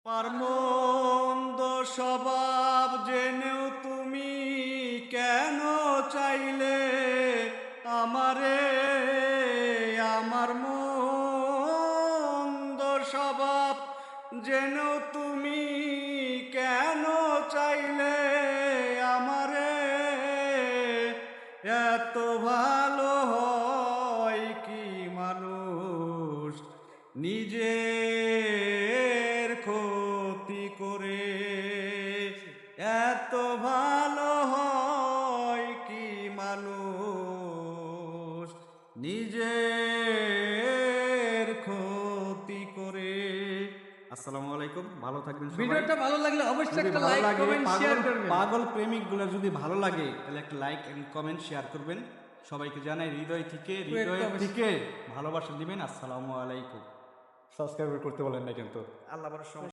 আমার মন্দ স্বভাব জেনেও তুমি কেন চাইলে আমারে? আমার মন্দ স্বভাব জেনেও তুমি কেন চাইলে আমারে? এত ভালো হয় কি মানুষ নিজের ক্ষতি করে? এত ভালো হয় কি মানুষ নিজের ক্ষতি করে? আসসালামু আলাইকুম, ভালো থাকবেন সবাই। ভিডিওটা ভালো লাগলে অবশ্যই যদি একটা ভালো লাইক লাগে, কমেন্ট শেয়ার করবেন। পাগল প্রেমিকগুলো যদি ভালো লাগে তাহলে একটা লাইক এন্ড কমেন্ট শেয়ার করবেন। সবাইকে জানাই হৃদয় থেকে ভালোবাসা দিবেন। আসসালামু আলাইকুম। সাবস্ক্রাইব করতে বলেন না কিন্তু। আল্লাহ বড়